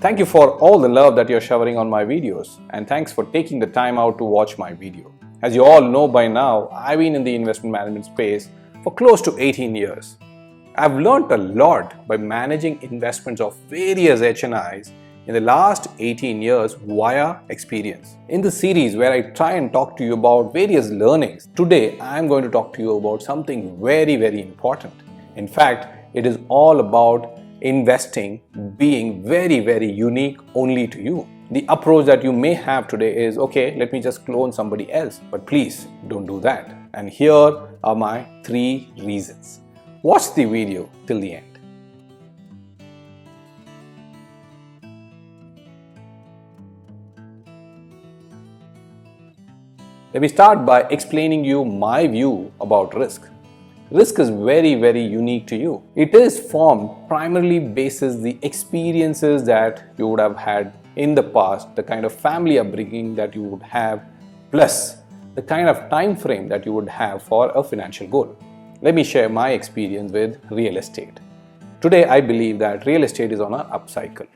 Thank you for all the love that you're showering on my videos, and thanks for taking the time out to watch my video. As you all know by now, I've been in the investment management space for close to 18 years. I've learned a lot by managing investments of various HNIs in the last 18 years via experience. In the series where I try and talk to you about various learnings, today I'm going to talk to you about something very important. In fact, it is all about investing being very unique only to you. The approach that you may have today is, okay, let me just clone somebody else, but please don't do that. And here are my 3 reasons. Watch the video till the end. Let me start by explaining you my view about risk. Risk is very unique to you. It is formed primarily basis the experiences that you would have had in the past, the kind of family upbringing that you would have, plus the kind of time frame that you would have for a financial goal. Let me share my experience with real estate. Today I believe that real estate is on an upcycle,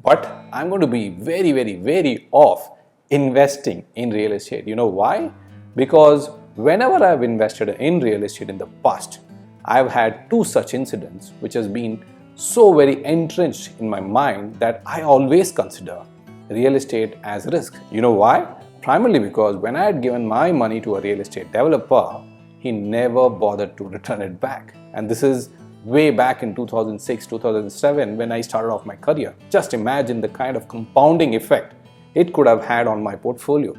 but I'm going to be very off investing in real estate. You know why? Because whenever I've invested in real estate in the past, I've had 2 such incidents which has been so very entrenched in my mind that I always consider real estate as risk. You know why? Primarily because when I had given my money to a real estate developer, he never bothered to return it back. And this is way back in 2006, 2007 when I started off my career. Just imagine the kind of compounding effect it could have had on my portfolio.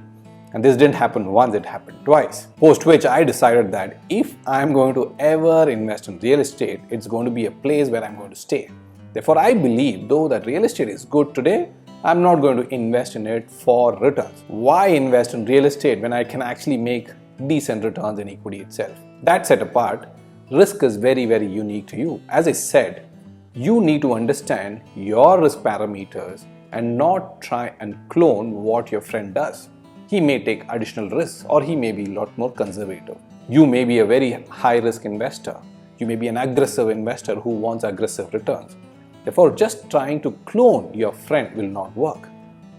And this didn't happen once, it happened twice. Post which I decided that if I'm going to ever invest in real estate, it's going to be a place where I'm going to stay. Therefore, I believe though that real estate is good today, I'm not going to invest in it for returns. Why invest in real estate when I can actually make decent returns in equity itself? That set apart, risk is very unique to you. As I said, you need to understand your risk parameters and not try and clone what your friend does. He may take additional risks or he may be a lot more conservative. You may be a very high risk investor. You may be an aggressive investor who wants aggressive returns. Therefore, just trying to clone your friend will not work.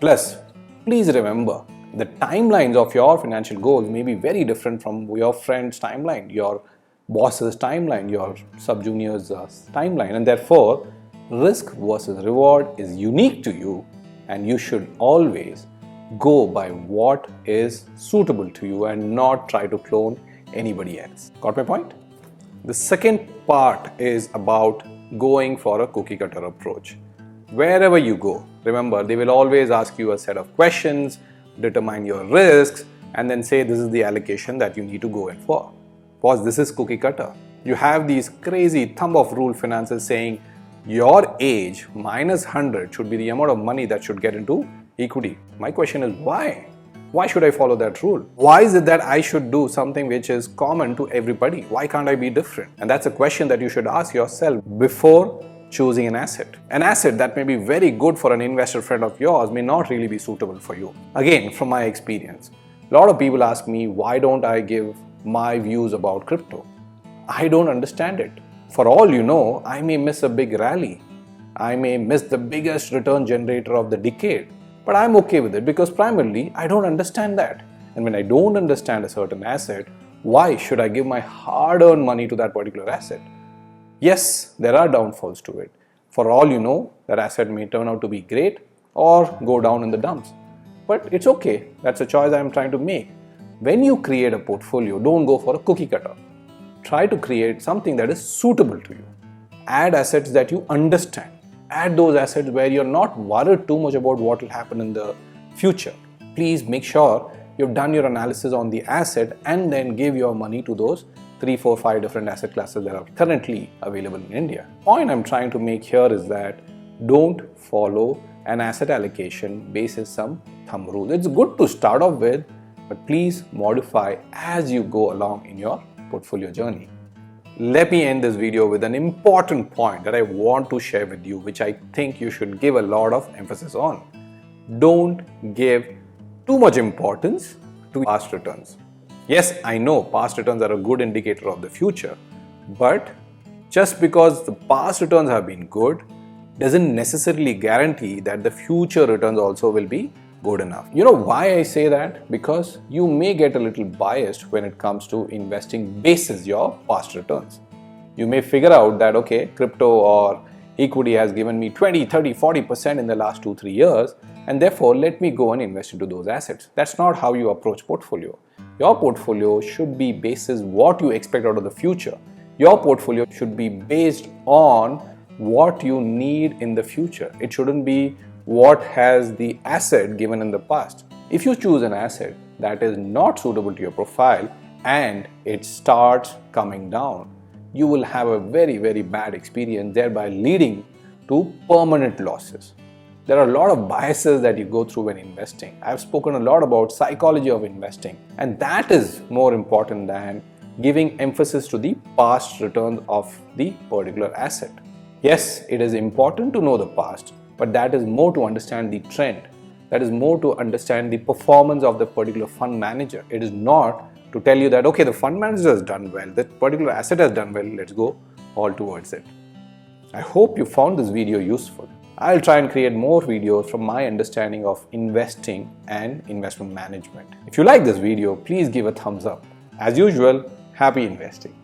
Plus, please remember, the timelines of your financial goals may be very different from your friend's timeline, your boss's timeline, your sub-junior's timeline, and therefore, risk versus reward is unique to you, and you should always go by what is suitable to you and not try to clone anybody else. Got my point? The second part is about going for a cookie cutter approach. Wherever you go, remember, they will always ask you a set of questions, determine your risks, and then say this is the allocation that you need to go in for. Because this is cookie cutter. You have these crazy thumb of rule finances saying your age minus 100 should be the amount of money that should get into equity. My question is why? Why should I follow that rule? Why is it that I should do something which is common to everybody? Why can't I be different? And that's a question that you should ask yourself before choosing an asset. An asset that may be very good for an investor friend of yours may not really be suitable for you. Again, from my experience, a lot of people ask me, why don't I give my views about crypto? I don't understand it. For all you know, I may miss a big rally. I may miss the biggest return generator of the decade. But I'm okay with it because primarily I don't understand that. And when I don't understand a certain asset, why should I give my hard-earned money to that particular asset? Yes, there are downfalls to it. For all you know, that asset may turn out to be great or go down in the dumps. But it's okay. That's a choice I'm trying to make. When you create a portfolio, don't go for a cookie cutter. Try to create something that is suitable to you. Add assets that you understand. Add those assets where you're not worried too much about what will happen in the future. Please make sure you've done your analysis on the asset and then give your money to those 3, 4, 5 different asset classes that are currently available in India. The point I'm trying to make here is that don't follow an asset allocation basis some thumb rule. It's good to start off with, but please modify as you go along in your portfolio journey. Let me end this video with an important point that I want to share with you, which I think you should give a lot of emphasis on. Don't give too much importance to past returns. Yes, I know past returns are a good indicator of the future, but just because the past returns have been good doesn't necessarily guarantee that the future returns also will be good enough. You know why I say that? Because you may get a little biased when it comes to investing basis your past returns. You may figure out that, okay, crypto or equity has given me 20, 30, 40% in the last 2-3 years, and therefore let me go and invest into those assets. That's not how you approach portfolio. Your portfolio should be basis what you expect out of the future. Your portfolio should be based on what you need in the future. It shouldn't be what has the asset given in the past. If you choose an asset that is not suitable to your profile and it starts coming down, you will have a very, very bad experience, thereby leading to permanent losses. There are a lot of biases that you go through when investing. I've spoken a lot about psychology of investing, and that is more important than giving emphasis to the past returns of the particular asset. Yes, it is important to know the past, but that is more to understand the trend. That is more to understand the performance of the particular fund manager. It is not to tell you that, okay, the fund manager has done well, that particular asset has done well, let's go all towards it. I hope you found this video useful. I'll try and create more videos from my understanding of investing and investment management. If you like this video, please give a thumbs up. As usual, happy investing.